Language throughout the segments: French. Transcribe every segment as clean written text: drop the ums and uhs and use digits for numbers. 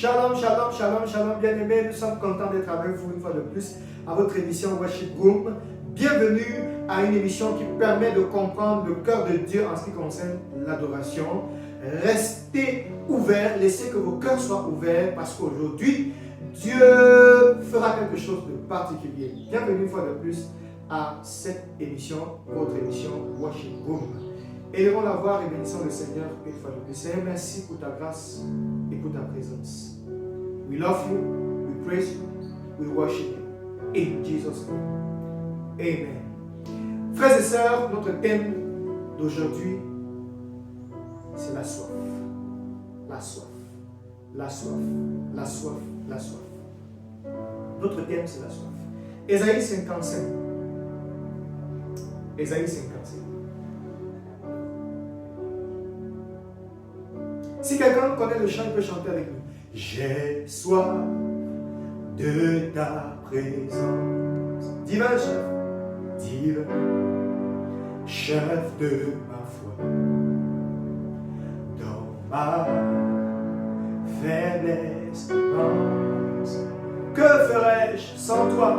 Shalom, shalom, shalom, shalom, bien-aimés. Nous sommes contents d'être avec vous une fois de plus à votre émission Worship Room. Bienvenue à une émission qui permet de comprendre le cœur de Dieu en ce qui concerne l'adoration. Restez ouverts, laissez que vos cœurs soient ouverts parce qu'aujourd'hui, Dieu fera quelque chose de particulier. Bienvenue une fois de plus à cette émission, votre émission Worship Room. Élevons la voix et bénissons le Seigneur une fois de plus. Seigneur, merci pour ta grâce et pour ta présence. We love you, we praise you, we worship you. In Jesus' name. Amen. Frères et sœurs, notre thème d'aujourd'hui, c'est la soif. La soif. La soif. La soif. La soif. Notre thème, c'est la soif. Ésaïe 55. Ésaïe 55. Si quelqu'un connaît le chant, il peut chanter avec nous. J'ai soif de ta présence. Divin chef. Divin chef de ma foi. Dans ma faiblesse, que ferais-je sans toi?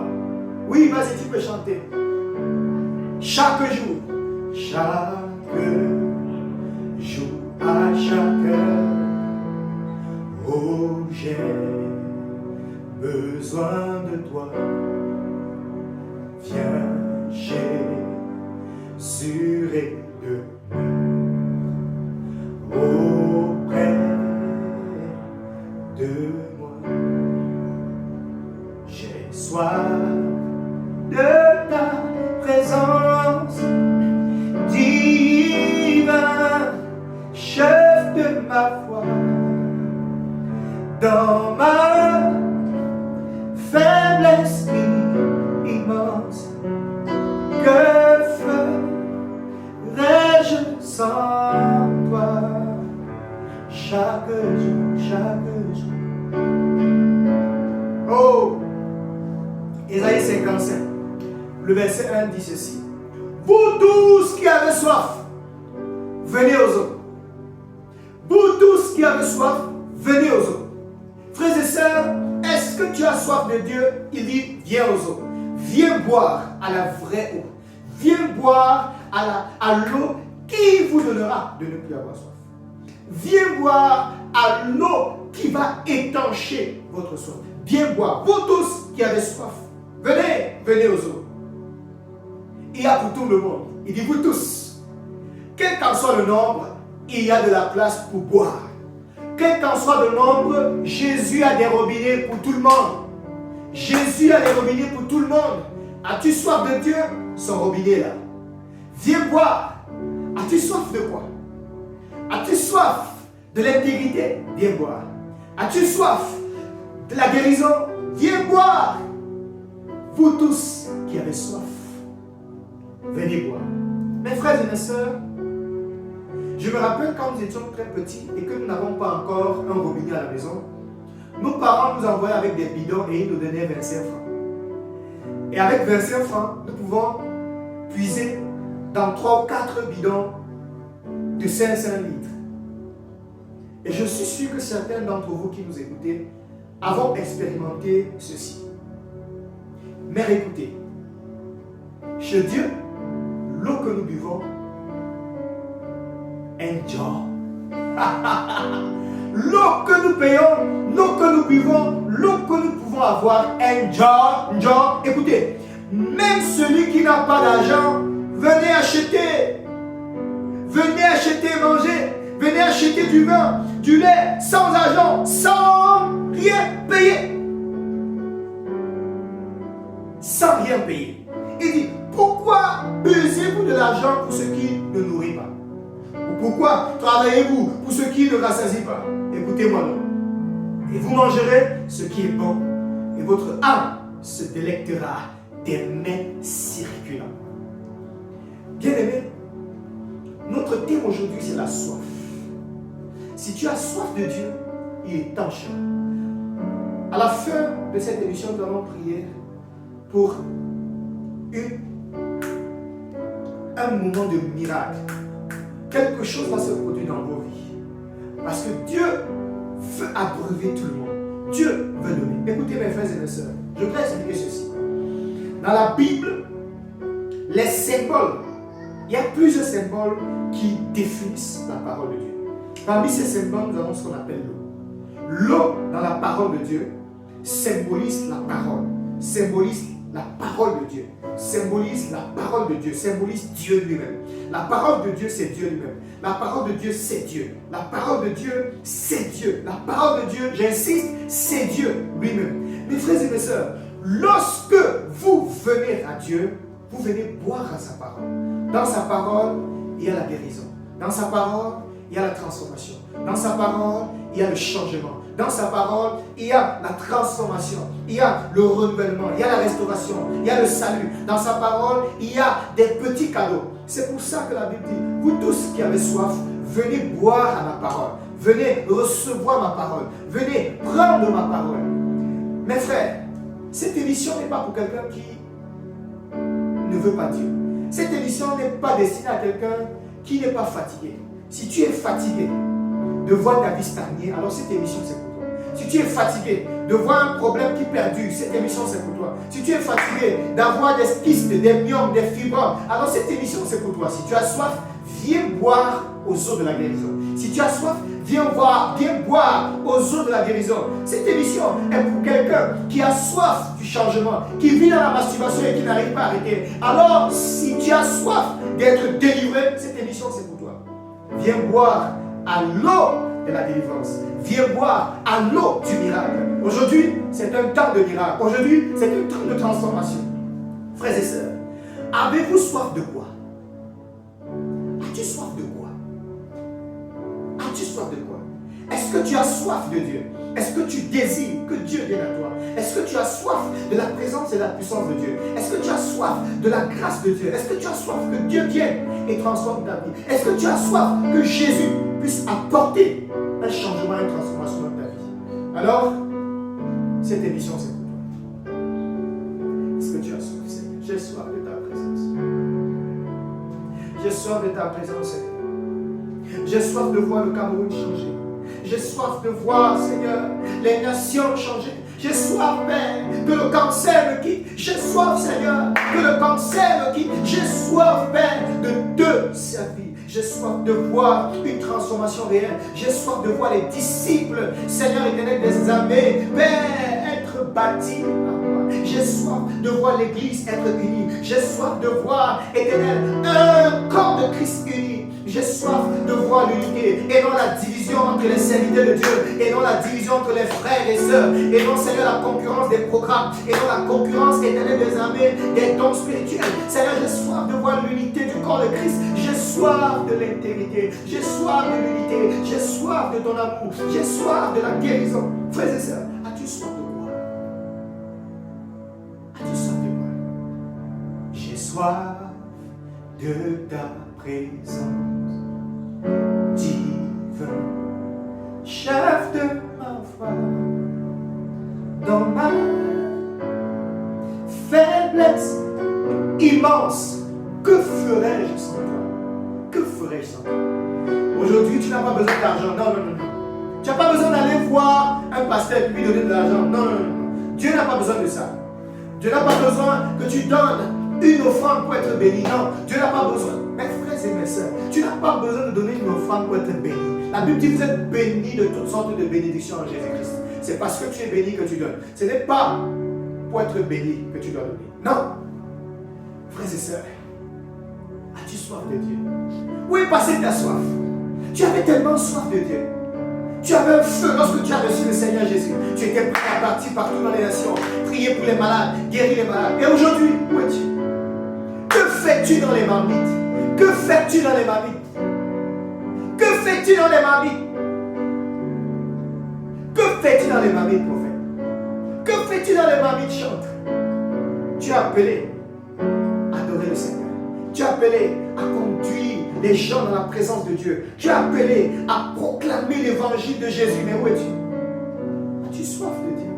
Oui, vas-y, tu peux chanter. Chaque jour, à chaque heure, oh, j'ai besoin de toi. Viens Jésus et auprès de moi. J'ai soif de ta présence, divin chef de ma foi. Dans ma faiblesse immense, que ferais-je sans toi? Chaque jour. Oh! Ésaïe 55, le verset 1 dit ceci. Vous tous qui avez soif, venez aux eaux. Vous tous qui avez soif, venez aux eaux. Frères et sœurs, est-ce que tu as soif de Dieu? Il dit, viens aux eaux. Viens boire à la vraie eau. Viens boire à l'eau qui vous donnera de ne plus avoir soif. Viens boire à l'eau qui va étancher votre soif. Viens boire. Vous tous qui avez soif, venez aux eaux. Il y a pour tout le monde. Il dit, vous tous, quel qu'en soit le nombre, il y a de la place pour boire. Quel qu'en soit le nombre, Jésus a des robinets pour tout le monde. Jésus a des robinets pour tout le monde. As-tu soif de Dieu? Son robinet est là. Viens boire. As-tu soif de quoi? As-tu soif de l'intégrité? Viens boire. As-tu soif de la guérison? Viens boire. Vous tous qui avez soif, venez boire. Mes frères et mes sœurs, je me rappelle quand nous étions très petits et que nous n'avons pas encore un robinet à la maison, nos parents nous envoyaient avec des bidons et ils nous donnaient 25 francs. Et avec 25 francs, nous pouvons puiser dans 3 ou 4 bidons de 500 litres. Et je suis sûr que certains d'entre vous qui nous écoutez avons expérimenté ceci. Mais écoutez, chez Dieu, l'eau que nous buvons, enjoy. L'eau que nous payons, l'eau que nous buvons, l'eau que nous pouvons avoir, enjoy. Écoutez, même celui qui n'a pas d'argent, venez acheter. Venez acheter et manger. Venez acheter du vin, du lait, sans argent, sans rien payer. Sans rien payer. Il dit, pourquoi usez-vous de l'argent pour ce qui ne nourrit pas? Ou pourquoi travaillez-vous pour ce qui ne rassasie pas? Écoutez-moi donc. Et vous mangerez ce qui est bon. Et votre âme se délectera des mets circulants. Bien-aimés, notre thème aujourd'hui, c'est la soif. Si tu as soif de Dieu, il est temps. À la fin de cette émission, nous allons prier pour un moment de miracle. Quelque chose va se produire dans vos vies. Parce que Dieu veut abreuver tout le monde. Dieu veut donner. Écoutez mes frères et mes sœurs, je voudrais expliquer ceci. Dans la Bible, les symboles, il y a plusieurs symboles qui définissent la parole de Dieu. Parmi ces symboles, nous avons ce qu'on appelle l'eau. L'eau, dans la parole de Dieu, symbolise la parole, symbolise la parole de Dieu, symbolise la parole de Dieu, symbolise Dieu lui-même. La parole de Dieu, c'est Dieu lui-même. La parole de Dieu, c'est Dieu. La parole de Dieu, c'est Dieu. La parole de Dieu, j'insiste, c'est Dieu lui-même. Mes frères et mes sœurs, lorsque vous venez à Dieu, vous venez boire à sa parole. Dans sa parole, il y a la guérison. Dans sa parole, il y a la transformation. Dans sa parole, il y a le changement. Dans sa parole, il y a la transformation. Il y a le renouvellement. Il y a la restauration. Il y a le salut. Dans sa parole, il y a des petits cadeaux. C'est pour ça que la Bible dit, vous tous qui avez soif, venez boire à ma parole. Venez recevoir ma parole. Venez prendre ma parole. Mes frères, cette émission n'est pas pour quelqu'un qui ne veut pas Dieu. Cette émission n'est pas destinée à quelqu'un qui n'est pas fatigué. Si tu es fatigué de voir ta vie stagner, alors cette émission c'est pour toi. Si tu es fatigué de voir un problème qui perdure, cette émission c'est pour toi. Si tu es fatigué d'avoir des kystes, des myomes, des fibromes, alors cette émission c'est pour toi. Si tu as soif, viens boire aux eaux de la guérison. Si tu as soif, viens boire aux eaux de la guérison. Cette émission est pour quelqu'un qui a soif du changement, qui vit dans la masturbation et qui n'arrive pas à arrêter. Alors, si tu as soif d'être délivré, cette émission c'est pour toi. Viens boire à l'eau de la délivrance. Viens boire à l'eau du miracle. Aujourd'hui, c'est un temps de miracle. Aujourd'hui, c'est un temps de transformation. Frères et sœurs, avez-vous soif de quoi? As-tu soif de quoi? As-tu soif de quoi? Est-ce que tu as soif de Dieu? Est-ce que tu désires que Dieu vienne à toi? Est-ce que tu as soif de la présence et de la puissance de Dieu? Est-ce que tu as soif de la grâce de Dieu? Est-ce que tu as soif que Dieu vienne et transforme ta vie? Est-ce que tu as soif que Jésus puisse apporter un changement, une transformation dans ta vie? Alors, cette émission c'est pour toi. Est-ce que tu as soif, Seigneur? J'ai soif de ta présence. J'ai soif de ta présence, Seigneur. J'ai soif de voir le Cameroun changer. J'ai soif de voir, Seigneur, les nations changer. J'ai soif, Père, que le cancer me quitte. J'ai soif, Seigneur, que le cancer me quitte. J'ai soif, Père, de te servir. J'ai soif de voir une transformation réelle. J'ai soif de voir les disciples, Seigneur éternel des armées, Père, être bâtis par moi. J'ai soif de voir l'Église être unie. J'ai soif de voir, éternel, un corps de Christ uni. J'ai soif de voir l'unité et non la division entre les serviteurs de Dieu, et non la division entre les frères et sœurs, et non, Seigneur, la concurrence des programmes, et non la concurrence éternelle des armées, des dons spirituels. Seigneur, j'ai soif de voir l'unité du corps de Christ. J'ai soif de l'intégrité, j'ai soif de l'unité, j'ai soif de ton amour, j'ai soif de la guérison. Frères et sœurs, as-tu soif de quoi? As-tu soif de quoi? J'ai soif de ta présence divin, chef de ma foi, dans ma faiblesse immense. Que ferais-je sans toi? Que ferais-je sans toi? Aujourd'hui, tu n'as pas besoin d'argent. Non, non, non, non. Tu n'as pas besoin d'aller voir un pasteur et lui donner de l'argent. Non, non, non. Dieu n'a pas besoin de ça. Dieu n'a pas besoin que tu donnes une offrande pour être béni. Non, Dieu n'a pas besoin. Mes frères et mes sœurs, tu n'as pas besoin de donner une offrande pour être béni. La Bible dit que vous êtes bénis de toutes sortes de bénédictions en Jésus-Christ. C'est parce que tu es béni que tu donnes. Ce n'est pas pour être béni que tu dois donner. Non. Frères et sœurs, as-tu soif de Dieu? Où est passée ta soif? Tu avais tellement soif de Dieu. Tu avais un feu lorsque tu as reçu le Seigneur Jésus. Tu étais prêt à partir partout dans les nations, prier pour les malades, guérir les malades. Et aujourd'hui, où es-tu? Que fais-tu dans les marmites? Que fais-tu dans les marmites? Que fais-tu dans les marmites? Que fais-tu dans les marmites, prophète? Que fais-tu dans les marmites, chante? Tu as appelé à adorer le Seigneur. Tu as appelé à conduire les gens dans la présence de Dieu. Tu as appelé à proclamer l'évangile de Jésus. Mais où es-tu? As-tu soif de Dieu?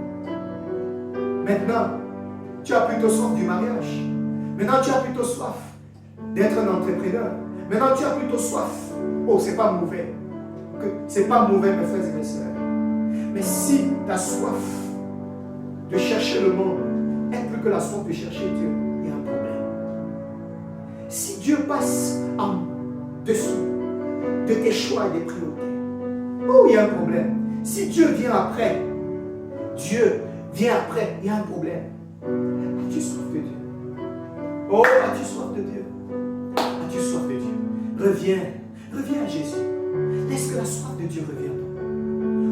Maintenant, tu as plutôt soif du mariage. Maintenant, tu as plutôt soif d'être un entrepreneur. Maintenant, tu as plutôt soif. Oh, c'est pas mauvais. C'est pas mauvais, mes frères et mes sœurs. Mais si ta soif de chercher le monde est plus que la soif de chercher Dieu, il y a un problème. Si Dieu passe en dessous de tes choix et des priorités, oh, il y a un problème. Si Dieu vient après, il y a un problème. As-tu soif de Dieu? Oh, as-tu soif de Dieu? As-tu soif de Dieu? Reviens à Jésus. Laisse que la soif de Dieu revienne.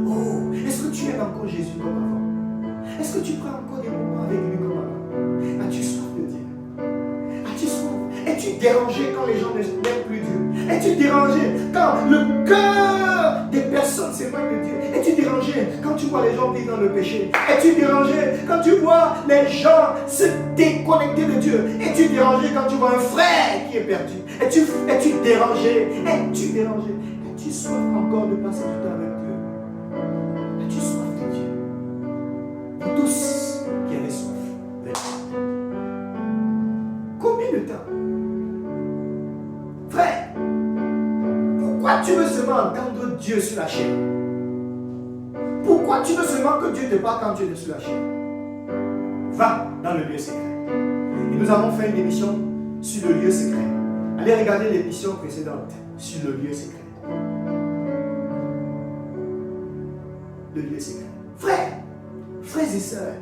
Oh, est-ce que tu aimes encore Jésus comme avant? Est-ce que tu prends encore des moments avec lui comme avant? As-tu soif de Dieu? As-tu soif? Es-tu dérangé quand les gens n'aiment plus Dieu? Es-tu dérangé quand le cœur des personnes s'éloigne de Dieu? Es-tu dérangé quand tu vois les gens vivre dans le péché? Es-tu dérangé quand tu vois les gens se déconnecter de Dieu? Es-tu dérangé quand tu vois un frère qui est perdu? Es-tu dérangé? Es-tu dérangé? As-tu soif encore de passer du temps avec Dieu? As-tu soif de Dieu? Pour tous qui avaient soif de Dieu. Combien de temps? Frère, pourquoi tu veux seulement entendre Dieu sur la chaîne? Pourquoi tu veux seulement que Dieu te parle quand tu es sur la chaîne? Va dans le lieu secret. Et nous avons fait une émission sur le lieu secret. Allez regarder l'émission précédente sur le lieu secret. Le lieu secret. Frères et sœurs,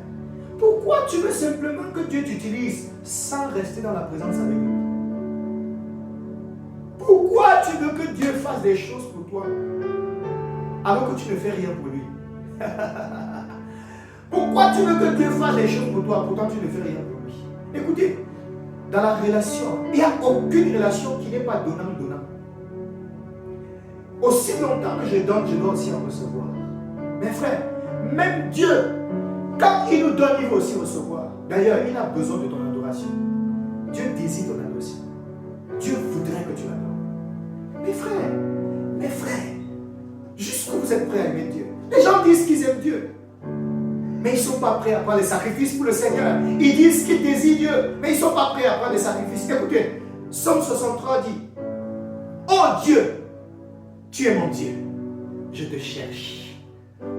pourquoi tu veux simplement que Dieu t'utilise sans rester dans la présence avec lui? Pourquoi tu veux que Dieu fasse des choses pour toi alors que tu ne fais rien pour lui? Pourquoi tu veux que Dieu fasse des choses pour toi pourtant tu ne fais rien pour lui? Écoutez, dans la relation, il n'y a aucune relation qui n'est pas donnant-donnant. Aussi longtemps que je donne, je dois aussi en recevoir. Mes frères, même Dieu, quand il nous donne, il va aussi recevoir. D'ailleurs, il a besoin de ton adoration. Dieu désire ton adoration. Dieu voudrait que tu l'adores. Mes frères, jusqu'où vous êtes prêts à aimer Dieu? Les gens disent qu'ils aiment Dieu, mais ils ne sont pas prêts à prendre les sacrifices pour le Seigneur. Ils disent qu'ils désirent Dieu, mais ils ne sont pas prêts à prendre les sacrifices. Écoutez, Psaume 63 dit: oh Dieu, tu es mon Dieu, je te cherche.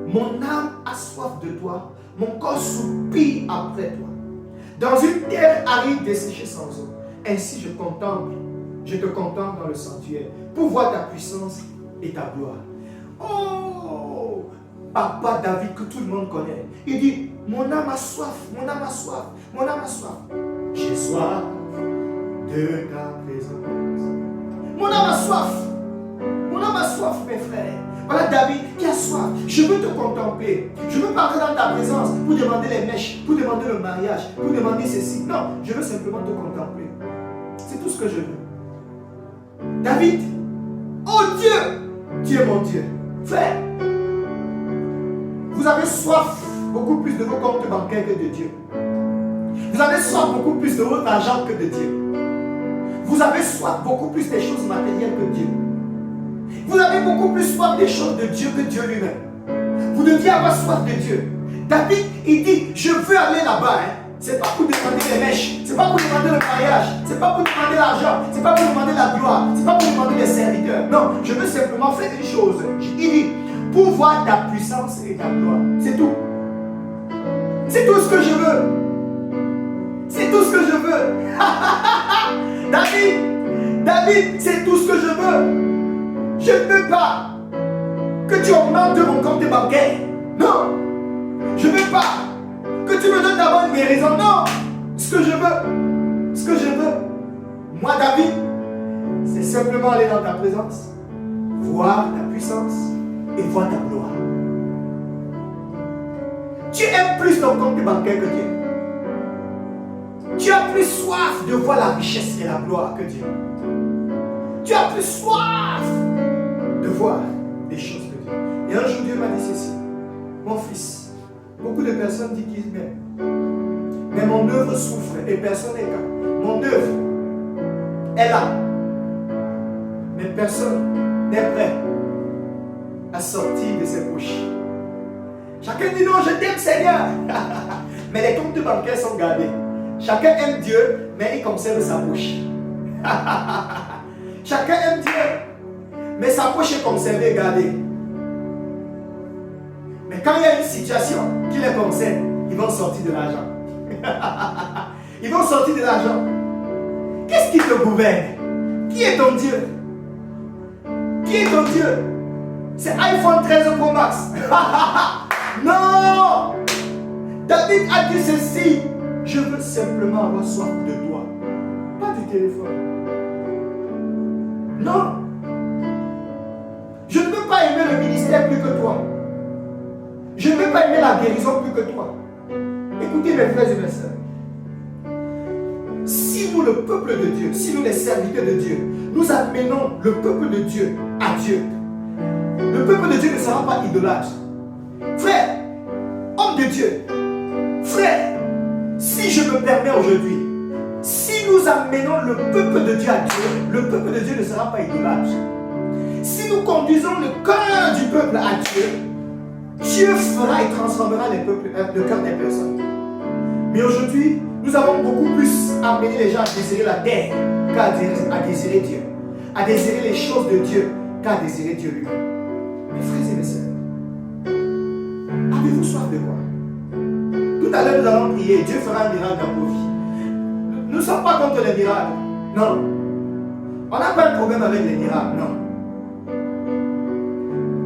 Mon âme a soif de toi, mon corps soupire après toi. Dans une terre aride desséchée sans eau, ainsi je te contemple dans le sanctuaire pour voir ta puissance et ta gloire. Oh, Papa David que tout le monde connaît, il dit: mon âme a soif, mon âme a soif, mon âme a soif. J'ai soif de ta présence. Mon âme a soif, mon âme a soif, mes frères. Voilà David qui a soif. Je veux te contempler. Je veux partir dans ta présence pour demander les mèches, pour demander le mariage, pour demander ceci. Non, je veux simplement te contempler. C'est tout ce que je veux. David, oh Dieu, tu es mon Dieu. Frère, vous avez soif beaucoup plus de vos comptes bancaires que de Dieu. Vous avez soif beaucoup plus de votre argent que de Dieu. Vous avez soif beaucoup plus des choses matérielles que Dieu. Vous avez beaucoup plus soif des choses de Dieu que Dieu lui-même. Vous deviez avoir soif de Dieu. David, il dit: je veux aller là-bas. C'est pas pour demander les mèches, c'est pas pour demander le mariage, c'est pas pour demander l'argent, c'est pas pour demander la gloire, c'est pas pour demander les serviteurs. Non, je veux simplement faire une chose. Il dit: pour voir ta puissance et ta gloire. C'est tout. C'est tout ce que je veux. C'est tout ce que je veux. David, c'est tout ce que je veux. Je ne veux pas que tu augmentes mon compte bancaire. Non. Je ne veux pas que tu me donnes d'abord une guérison. Non. Ce que je veux, moi David, c'est simplement aller dans ta présence, voir ta puissance et voir ta gloire. Tu aimes plus ton compte bancaire que Dieu. Tu as plus soif de voir la richesse et la gloire que Dieu. Tu as plus soif de voir des choses que Dieu. Et un jour Dieu m'a dit ceci: mon fils, beaucoup de personnes disent qu'ils m'aiment, mais mon œuvre souffre et personne n'est là. Mon œuvre est là, mais personne n'est prêt à sortir de ses poches. Chacun dit: non, je t'aime Seigneur. Mais les comptes bancaires sont gardés. Chacun aime Dieu, mais il conserve sa poche. Chacun aime Dieu, mais sa poche est conservée et gardée. Mais quand il y a une situation qui les concerne, ils vont sortir de l'argent. Ils vont sortir de l'argent. Qu'est-ce qui te gouverne? Qui est ton Dieu? Qui est ton Dieu? C'est iPhone 13 Pro Max. Non! David a dit ceci. Je veux simplement avoir soif de toi. Pas du téléphone. Non. Je ne veux pas aimer le ministère plus que toi. Je ne veux pas aimer la guérison plus que toi. Écoutez mes frères et mes sœurs. Si nous, le peuple de Dieu, si nous les serviteurs de Dieu, nous amenons le peuple de Dieu à Dieu, le peuple de Dieu ne sera pas idolâtre. Frère, homme de Dieu, frère, si je me permets aujourd'hui, si nous amenons le peuple de Dieu à Dieu, le peuple de Dieu ne sera pas idolâtre. Si nous conduisons le cœur du peuple à Dieu, Dieu fera et transformera le cœur des personnes. Mais aujourd'hui, nous avons beaucoup plus amené les gens à désirer la terre qu'à désirer Dieu, à désirer les choses de Dieu qu'à désirer Dieu lui-même. Mes frères et mes sœurs, avez-vous soif de quoi? Tout à l'heure, nous allons prier. Dieu fera un miracle dans vos vies. Nous ne sommes pas contre les miracles. Non. On n'a pas un problème avec les miracles. Non.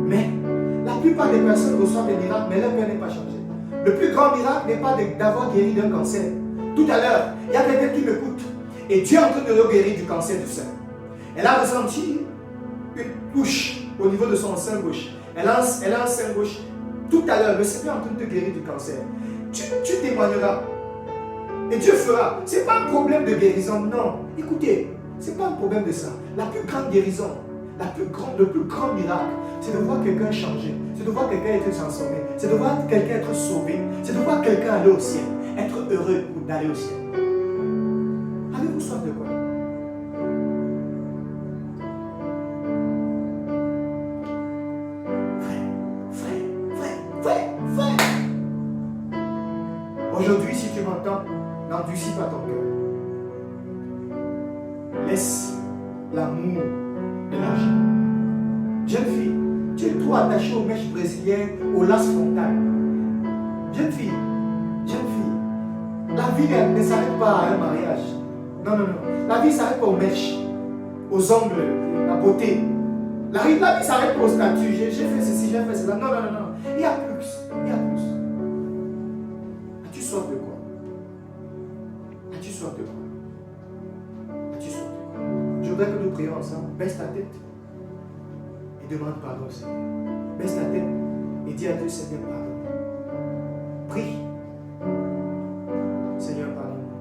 Mais la plupart des personnes reçoivent des miracles, mais leur cœur n'est pas changé. Le plus grand miracle n'est pas d'avoir guéri d'un cancer. Tout à l'heure, il y a quelqu'un qui m'écoute. Et Dieu est en train de le guérir du cancer du sein. Elle a ressenti une touche au niveau de son sein gauche. Elle a un sein gauche. Tout à l'heure, le Seigneur est en train de te guérir du cancer. Tu témoigneras. Et Dieu fera. Ce n'est pas un problème de guérison, non. Écoutez, ce n'est pas un problème de ça. La plus grande guérison, le plus grand miracle, c'est de voir quelqu'un changer. C'est de voir quelqu'un être transformé. C'est de voir quelqu'un être sauvé. C'est de voir quelqu'un aller au ciel. Être heureux d'aller au ciel. Avez-vous soif de quoi? Frère. Aujourd'hui, si tu m'entends, n'endurcis pas ton cœur. Laisse l'amour de l'argent. Jeune fille, tu es trop attachée aux mèches brésiliennes, aux laces frontales. Jeune fille, la vie ne s'arrête pas à un mariage. Non. La vie ne s'arrête pas aux mèches, aux ongles, la beauté. La vie ne s'arrête pas au statut. J'ai fait ceci, j'ai fait cela. Non. Il y a plus. As-tu soif de quoi? Je voudrais que nous prions ensemble. Baisse ta tête et demande pardon au Seigneur. Baisse ta tête et dis à Dieu, Seigneur, pardonne. Prie. Seigneur, pardonne-nous.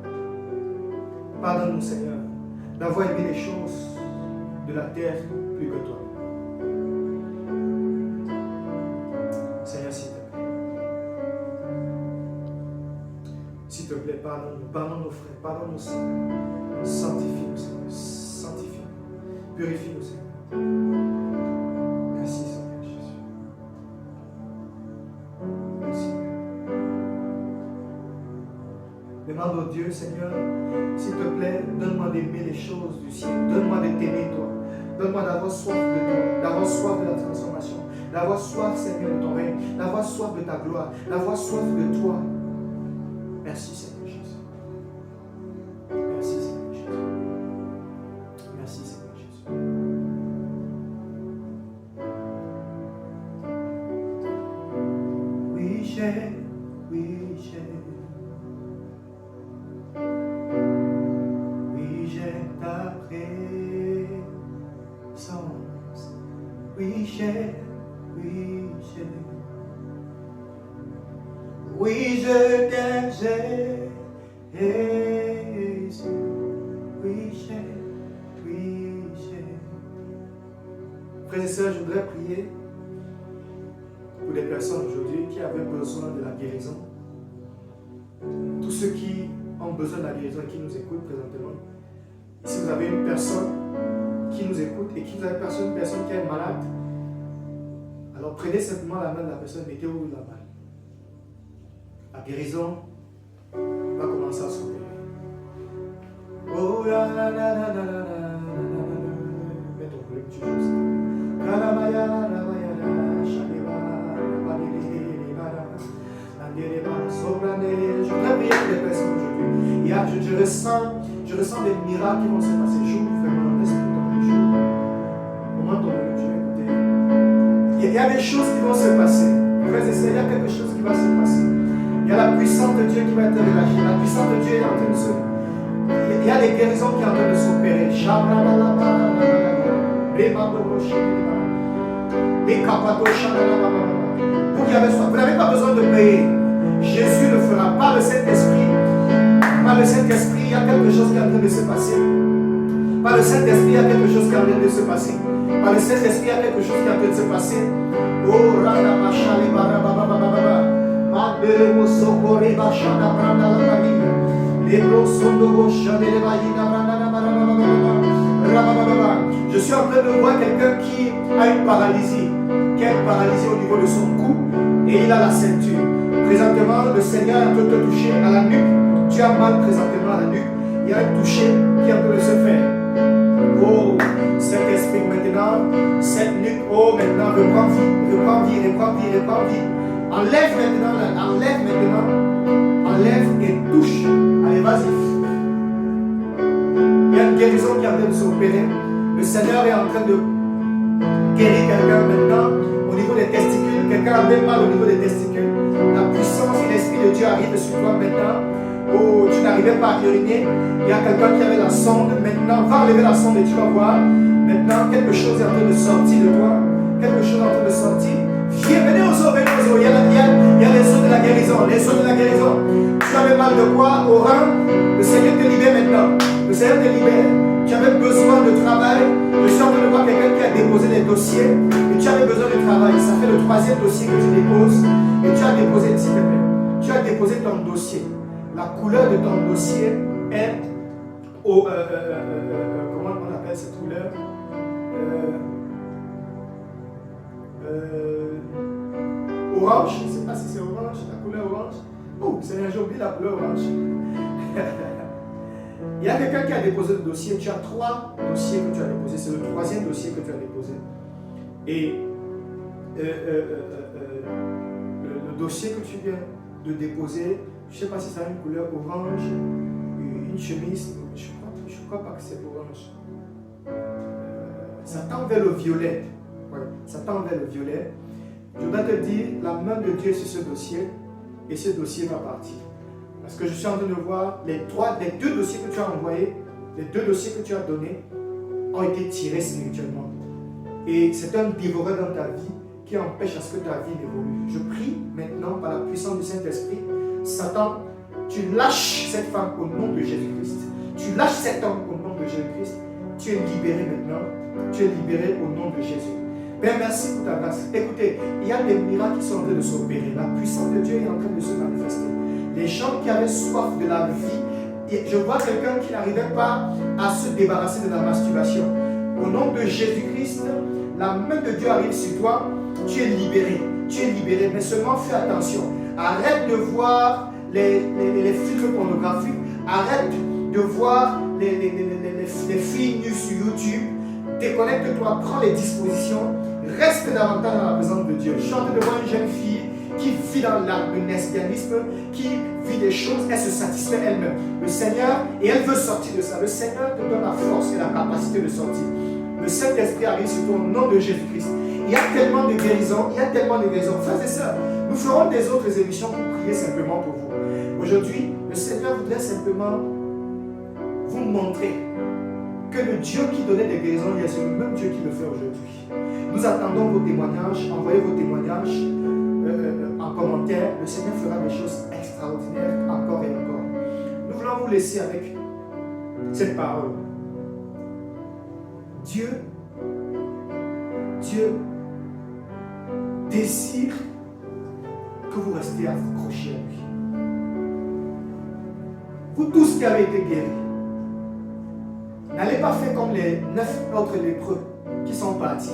Pardonne-nous, Seigneur, d'avoir aimé les choses de la terre plus que toi. Seigneur, s'il te plaît. S'il te plaît, pardonne-nous. Pardonne nos frères, pardonne nos sœurs. Sanctifie-nous, Seigneur. Sanctifie-nous. Purifie-nous, Seigneur. Merci, Seigneur Jésus. Merci. Demande au Dieu, Seigneur, s'il te plaît, donne-moi d'aimer les choses du ciel. Donne-moi de t'aimer, toi. Donne-moi d'avoir soif de toi, d'avoir soif de la transformation, d'avoir soif, Seigneur, de ton règne, d'avoir soif de ta gloire, d'avoir soif de toi. Merci, Seigneur Jésus. Merci, Seigneur Jésus. Merci, Seigneur Jésus. Oui, j'ai. Oui, j'ai ta présence. Oui, j'ai. Oui, je t'aime, Jésus. Oui, j'ai. Frères et sœurs, je voudrais prier pour les personnes aujourd'hui qui avaient besoin de la guérison. Tous ceux qui ont besoin de la guérison et qui nous écoutent présentement. Si vous avez une personne qui nous écoute et qui vous avez une personne qui est malade, alors prenez simplement la main de la personne, mettez-vous la main. La guérison va commencer à s'opérer. Oh la la la la la la la. Mets ton volume, tu joues ça. Je voudrais prier pour les personnes aujourd'hui. Je ressens des miracles qui vont se passer. J'ouvre vraiment l'esprit dans le jour. Au moment où je vais écouter. Il y a des choses qui vont se passer. Frères et sœurs, il y a quelque chose qui va se passer. Il y a la puissance de Dieu qui va être relâchée. La puissance de Dieu est en train de se... Il y a des guérisons qui sont en train de s'opérer. Vous qui avez soif, vous n'avez pas besoin de payer. Jésus le fera. Par le Saint-Esprit, il y a quelque chose qui est en train de se passer. Par le Saint-Esprit, il y a quelque chose qui est en train de se passer. Par le Saint-Esprit, il y a quelque chose qui est en train de se passer. Oh, Radamachali Barababababa. Maderemo Sokore Bashana Branda la Pavina. Lebro Sondogo Shadele Vahina Branda la Barababababa. Je suis en train de voir quelqu'un qui a une paralysie. Qui a une paralysie au niveau de son cou et il a la ceinture. Présentement, le Seigneur est en train de te toucher à la nuque. Tu as mal présentement à la nuque. Il y a un toucher qui est en train de se faire. Oh, cet esprit maintenant, cette nuque, oh maintenant, reprends vie. Enlève maintenant, enlève et touche. Allez, vas-y. Il y a une guérison qui est en train de s'opérer. Le Seigneur est en train de guérir quelqu'un maintenant au niveau des testicules. Quelqu'un a bien mal au niveau des testicules. La puissance et l'Esprit de Dieu arrive sur toi maintenant. Oh, tu n'arrivais pas à uriner. Il y a quelqu'un qui avait la sonde. Maintenant, va enlever la sonde et tu vas voir. Maintenant, quelque chose est en train de sortir de toi. Quelque chose est en train de sortir. Viens, venez aux eaux. Il y a les eaux de la guérison. Les eaux de la guérison. Tu avais mal de quoi? Au rein. Le Seigneur te libère maintenant. Le Seigneur te libère. Tu avais besoin de travail. Je suis en train de voir quelqu'un qui a déposé des dossiers. Et tu avais besoin de travail. Ça fait le 3e dossier que tu déposes. Et tu as déposé, s'il te plaît. Tu as déposé ton dossier. La couleur de ton dossier est au... comment on appelle cette couleur? Orange. Je ne sais pas si c'est orange. La couleur orange. Oh, Seigneur, j'ai oublié la couleur orange. Il y a quelqu'un qui a déposé le dossier. Tu as 3 dossiers que tu as déposés. C'est le 3e dossier que tu as déposé. Et le dossier que tu viens de déposer, je ne sais pas si ça a une couleur orange, une chemise. Je ne crois pas que c'est orange. Ça tend vers le violet. Ouais, ça tend vers le violet. Je dois te dire, la main de Dieu sur ce dossier, et ce dossier va partir. Parce que je suis en train de voir les 2 dossiers que tu as envoyés, les 2 dossiers que tu as donnés, ont été tirés spirituellement. Et c'est un dévoreur dans ta vie qui empêche à ce que ta vie évolue. Je prie maintenant par la puissance du Saint-Esprit, Satan, tu lâches cette femme au nom de Jésus-Christ. Tu lâches cet homme au nom de Jésus-Christ. Tu es libéré maintenant. Tu es libéré au nom de Jésus. Père, merci pour ta grâce. Écoutez, il y a des miracles qui sont en train de s'opérer. La puissance de Dieu est en train de se manifester. Les gens qui avaient soif de la vie, je vois quelqu'un qui n'arrivait pas à se débarrasser de la masturbation. Au nom de Jésus-Christ, la main de Dieu arrive sur toi. Tu es libéré. Tu es libéré. Mais seulement fais attention. Arrête de voir les films pornographiques. Arrête de voir les filles nues sur YouTube. Déconnecte-toi, prends les dispositions. Reste davantage dans la présence de Dieu. Je suis en train de voir une jeune fille qui vit dans le lesbianisme, qui vit des choses, elle se satisfait elle-même. Le Seigneur, et elle veut sortir de ça. Le Seigneur te donne la force et la capacité de sortir. Le Saint-Esprit arrive sur toi au nom de Jésus-Christ. Il y a tellement de guérisons, il y a tellement de guérisons. Frères et sœurs, nous ferons des autres émissions pour prier simplement pour vous. Aujourd'hui, le Seigneur voudrait simplement vous montrer que le Dieu qui donnait des guérisons hier, c'est le même Dieu qui le fait aujourd'hui. Nous attendons vos témoignages, envoyez vos témoignages en commentaire. Le Seigneur fera des choses extraordinaires encore et encore. Nous voulons vous laisser avec cette parole. Dieu désire que vous restiez accrochés à lui. Vous tous qui avez été guéris, n'allez pas faire comme les 9 autres lépreux qui sont partis.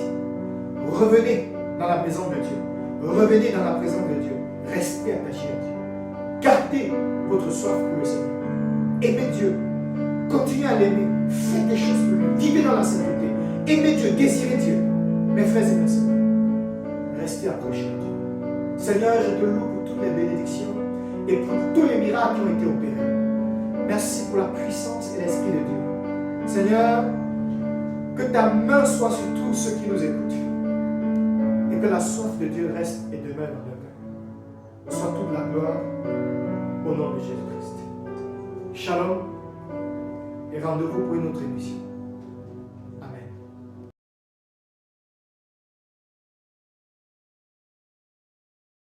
Revenez dans la maison de Dieu. Revenez dans la présence de Dieu. Restez attachés à Dieu. Gardez votre soif pour le Seigneur. Aimez Dieu. Continuez à l'aimer. Faites des choses pour lui. Vivez dans la sainteté. Aimez Dieu. Désirez Dieu. Mes frères et mes sœurs, restez accrochés à Dieu. Seigneur, je te loue pour tout toutes les bénédictions et pour tous les miracles qui ont été opérés. Merci pour la puissance et l'Esprit de Dieu. Seigneur, que ta main soit sur tous ceux qui nous écoutent et que la soif de Dieu reste et demeure dans leur cœur. Reçois toute la gloire au nom de Jésus-Christ. Shalom et rendez-vous pour une autre émission.